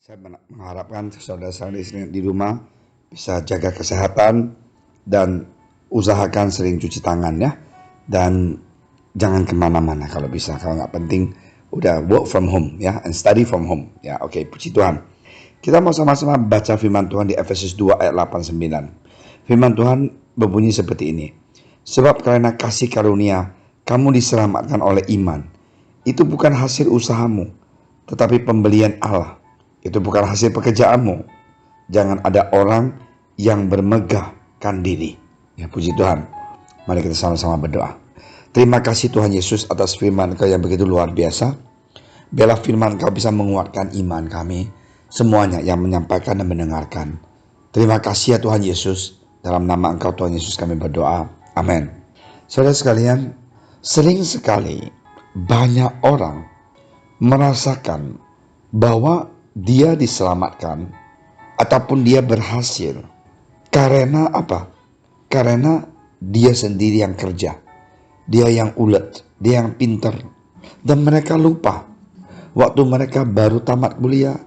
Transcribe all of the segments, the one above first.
Saya mengharapkan saudara-saudara di sini di rumah bisa jaga kesehatan dan usahakan sering cuci tangan ya. Dan jangan kemana-mana kalau bisa. Kalau nggak penting, udah work from home ya, and study from home ya. Oke, puji Tuhan. Kita mau sama-sama baca firman Tuhan di Efesus 2 ayat 8-9. Firman Tuhan berbunyi seperti ini. Sebab karena kasih karunia, kamu diselamatkan oleh iman. Itu bukan hasil usahamu, tetapi pembelian Allah. Itu bukan hasil pekerjaanmu. Jangan ada orang yang bermegahkan diri. Ya, puji Tuhan. Mari kita sama-sama berdoa. Terima kasih Tuhan Yesus atas firman Kau yang begitu luar biasa. Biarlah firman Kau bisa menguatkan iman kami, semuanya yang menyampaikan dan mendengarkan. Terima kasih ya Tuhan Yesus. Dalam nama Engkau Tuhan Yesus kami berdoa. Amin. Saudara sekalian, sering sekali banyak orang merasakan bahwa dia diselamatkan ataupun dia berhasil karena apa? Karena dia sendiri yang kerja, dia yang ulet, dia yang pintar, dan mereka lupa waktu mereka baru tamat kuliah,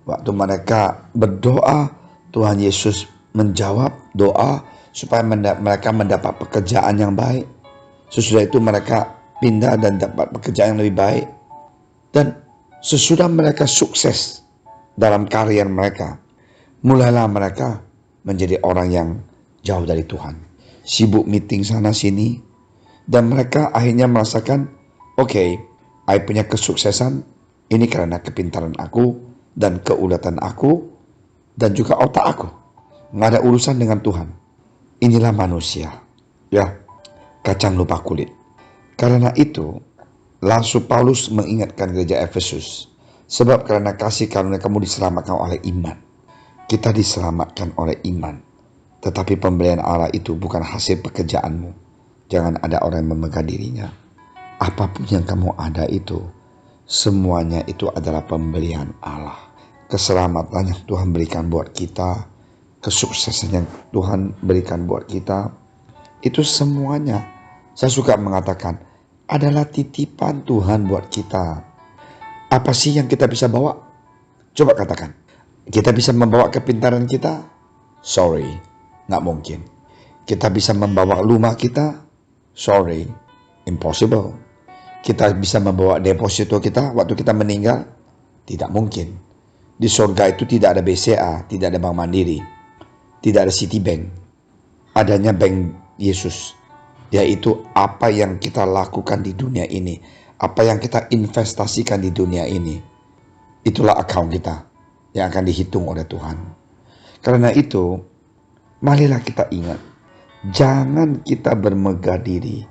waktu mereka berdoa, Tuhan Yesus menjawab doa supaya mereka mendapat pekerjaan yang baik. Sesudah itu mereka pindah dan dapat pekerjaan yang lebih baik. Dan sesudah mereka sukses dalam karir mereka, mulailah mereka menjadi orang yang jauh dari Tuhan, sibuk meeting sana sini, dan mereka akhirnya merasakan, oke, I punya kesuksesan ini karena kepintaran aku dan keuletan aku dan juga otak aku, nggak ada urusan dengan Tuhan. Inilah manusia, ya, kacang lupa kulit. Karena itu, Rasul Paulus mengingatkan gereja Efesus, sebab karena kasih karunia kamu diselamatkan oleh iman. Kita diselamatkan oleh iman. Tetapi pembelian Allah itu bukan hasil pekerjaanmu. Jangan ada orang yang memegah dirinya. Apapun yang kamu ada itu, semuanya itu adalah pembelian Allah. Keselamatan yang Tuhan berikan buat kita, kesuksesan yang Tuhan berikan buat kita, itu semuanya, saya suka mengatakan, adalah titipan Tuhan buat kita. Apa sih yang kita bisa bawa? Coba katakan. Kita bisa membawa kepintaran kita? Sorry, nggak mungkin. Kita bisa membawa rumah kita? Sorry, impossible. Kita bisa membawa deposito kita waktu kita meninggal? Tidak mungkin. Di surga itu tidak ada BCA, tidak ada Bank Mandiri, tidak ada Citibank. Adanya Bank Yesus, yaitu apa yang kita lakukan di dunia ini, apa yang kita investasikan di dunia ini, itulah account kita yang akan dihitung oleh Tuhan. Karena itu, marilah kita ingat, jangan kita bermegah diri,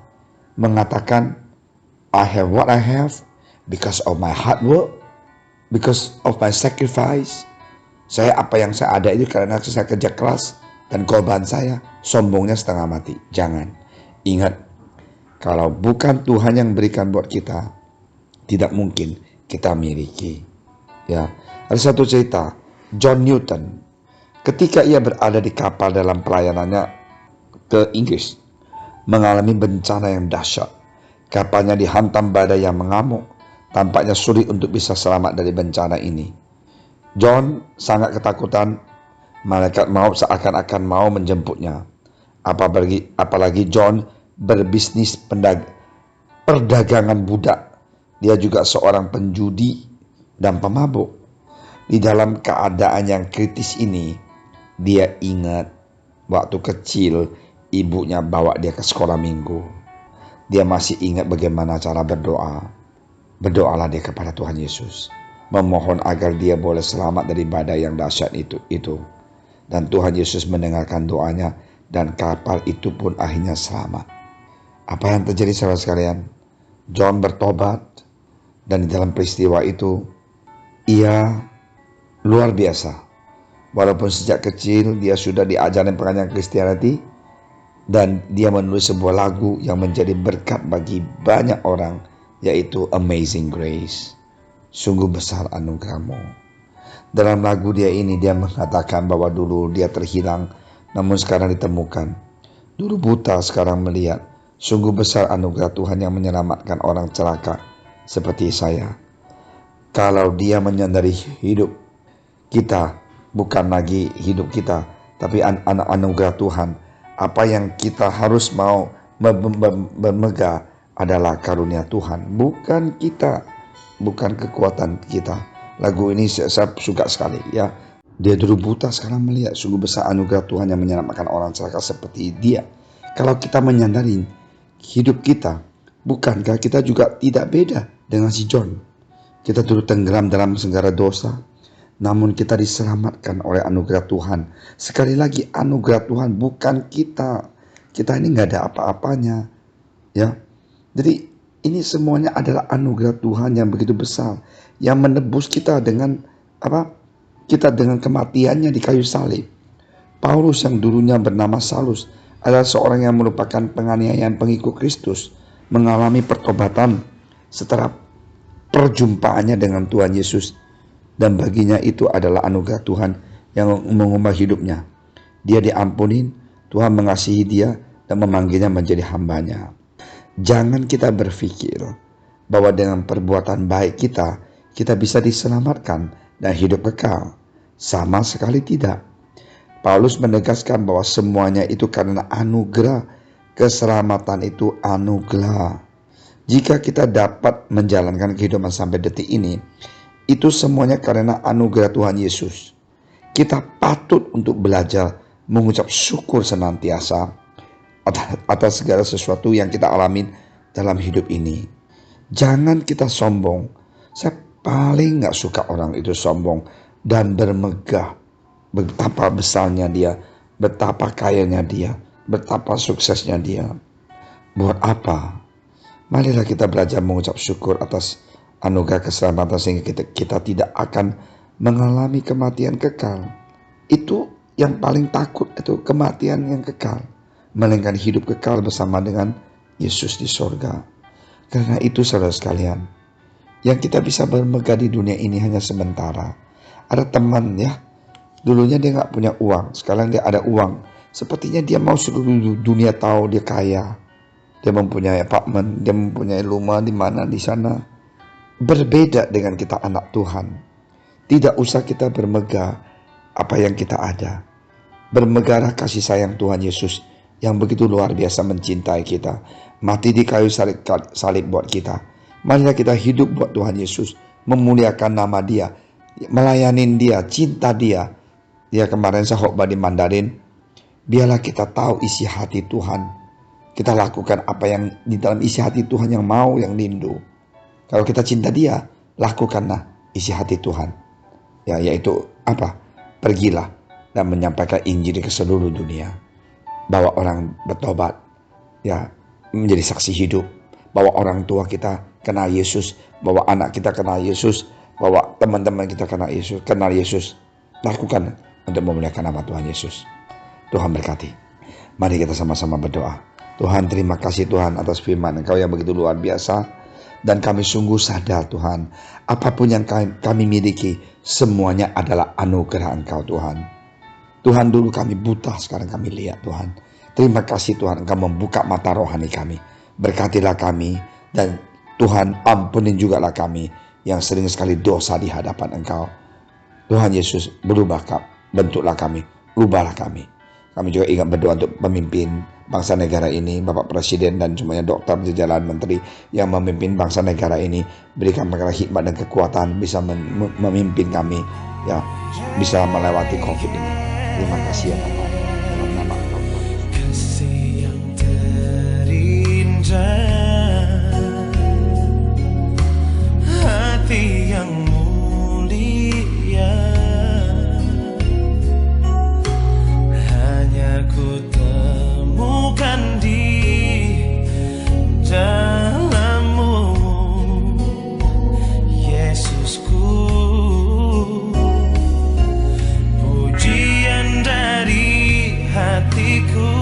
mengatakan, I have what I have because of my hard work, because of my sacrifice. Saya apa yang saya ada itu karena saya kerja keras dan korban saya, sombongnya setengah mati. Jangan. Ingat, kalau bukan Tuhan yang berikan buat kita, tidak mungkin kita miliki. Ya, ada satu cerita, John Newton, ketika ia berada di kapal dalam pelayanannya ke Inggris, mengalami bencana yang dahsyat. Kapalnya dihantam badai yang mengamuk, tampaknya sulit untuk bisa selamat dari bencana ini. John sangat ketakutan, malaikat maut seakan-akan mau menjemputnya. Apalagi John berbisnis perdagangan budak. Dia juga seorang penjudi dan pemabuk. Di dalam keadaan yang kritis ini, dia ingat waktu kecil ibunya bawa dia ke sekolah minggu. Dia masih ingat bagaimana cara berdoa. Berdoalah dia kepada Tuhan Yesus, memohon agar dia boleh selamat dari badai yang dahsyat itu. Dan Tuhan Yesus mendengarkan doanya, dan kapal itu pun akhirnya selamat. Apa yang terjadi saudara sekalian? John bertobat, dan di dalam peristiwa itu ia luar biasa. Walaupun sejak kecil dia sudah diajarin pengajaran Kristianity, dan dia menulis sebuah lagu yang menjadi berkat bagi banyak orang, yaitu Amazing Grace. Sungguh besar anugerahmu. Dalam lagu dia ini, dia mengatakan bahwa dulu dia terhilang, namun sekarang ditemukan. Dulu buta, sekarang melihat. Sungguh besar anugerah Tuhan yang menyelamatkan orang celaka seperti saya. Kalau dia menyadari hidup kita, bukan lagi hidup kita, tapi anugerah Tuhan. Apa yang kita harus mau bermegah adalah karunia Tuhan, bukan kita, bukan kekuatan kita. Lagu ini saya suka sekali ya. Dia dulu buta, sekarang melihat. Sungguh besar anugerah Tuhan yang menyelamatkan orang celaka seperti dia. Kalau kita menyadari hidup kita, bukankah kita juga tidak beda dengan si John? Kita dulu tenggelam dalam segala dosa, namun kita diselamatkan oleh anugerah Tuhan. Sekali lagi, anugerah Tuhan, bukan kita. Kita ini nggak ada apa-apanya, ya. Jadi ini semuanya adalah anugerah Tuhan yang begitu besar, yang menebus kita dengan apa? Kita dengan kematiannya di kayu salib. Paulus yang dulunya bernama Saulus adalah seorang yang merupakan penganiayaan pengikut Kristus, mengalami pertobatan setelah perjumpaannya dengan Tuhan Yesus, dan baginya itu adalah anugerah Tuhan yang mengubah hidupnya. Dia diampuni, Tuhan mengasihi dia dan memanggilnya menjadi hambanya. Jangan kita berpikir bahwa dengan perbuatan baik kita bisa diselamatkan dan hidup kekal. Sama sekali tidak. Paulus menegaskan bahwa semuanya itu karena anugerah. Keselamatan itu anugerah. Jika kita dapat menjalankan kehidupan sampai detik ini, itu semuanya karena anugerah Tuhan Yesus. Kita patut untuk belajar mengucap syukur senantiasa atas segala sesuatu yang kita alami dalam hidup ini. Jangan kita sombong. Saya paling gak suka orang itu sombong dan bermegah. Betapa besarnya dia, betapa kayanya dia, betapa suksesnya dia. Buat apa? Marilah kita belajar mengucap syukur atas anugerah keselamatan sehingga kita tidak akan mengalami kematian kekal. Itu yang paling takut, itu kematian yang kekal. Melainkan hidup kekal bersama dengan Yesus di sorga. Karena itu saudara sekalian, yang kita bisa bermegah di dunia ini hanya sementara. Ada teman ya, dulunya dia gak punya uang, sekarang dia ada uang. Sepertinya dia mau seluruh dunia tahu dia kaya. Dia mempunyai apartemen, dia mempunyai rumah di mana di sana. Berbeda dengan kita anak Tuhan. Tidak usah kita bermegah apa yang kita ada. Bermegahlah kasih sayang Tuhan Yesus yang begitu luar biasa mencintai kita. Mati di kayu salib buat kita. Marilah kita hidup buat Tuhan Yesus, memuliakan nama Dia, melayani Dia, cinta Dia. Ya, kemarin saya khotbah di Mandarin. Biarlah kita tahu isi hati Tuhan. Kita lakukan apa yang di dalam isi hati Tuhan yang mau, yang rindu. Kalau kita cinta Dia, lakukanlah isi hati Tuhan. Ya, yaitu apa? Pergilah dan menyampaikan Injil ke seluruh dunia. Bawa orang bertobat, ya, menjadi saksi hidup. Bawa orang tua kita kenal Yesus, bawa anak kita kenal Yesus, bawa teman-teman kita kenal Yesus. Lakukan untuk memuliakan nama Tuhan Yesus. Tuhan berkati. Mari kita sama-sama berdoa. Tuhan, terima kasih Tuhan atas firman Engkau yang begitu luar biasa. Dan kami sungguh sadar Tuhan, apapun yang kami miliki, semuanya adalah anugerah Engkau Tuhan. Tuhan, dulu kami buta, sekarang kami lihat Tuhan. Terima kasih Tuhan, Engkau membuka mata rohani kami. Berkatilah kami, dan Tuhan ampunin jugalah kami yang sering sekali dosa di hadapan Engkau. Tuhan Yesus, bentuklah kami, ubahlah kami. Kami juga ingat berdoa untuk pemimpin bangsa negara ini, Bapak Presiden dan semuanya dokter, jajaran menteri yang memimpin bangsa negara ini. Berikan mereka hikmat dan kekuatan bisa memimpin kami, ya, bisa melewati COVID ini. Terima kasih ya Bapak. Dalam nama Engkau Tuhan. Kasih yang terindah, hati yang mulia, hanya ku temukan di dalam-Mu, Yesusku. Pujian dari hatiku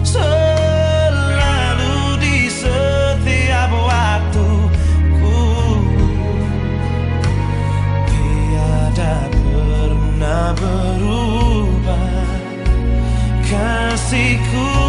selalu di setiap waktuku, tiada pernah berubah kasih-Ku.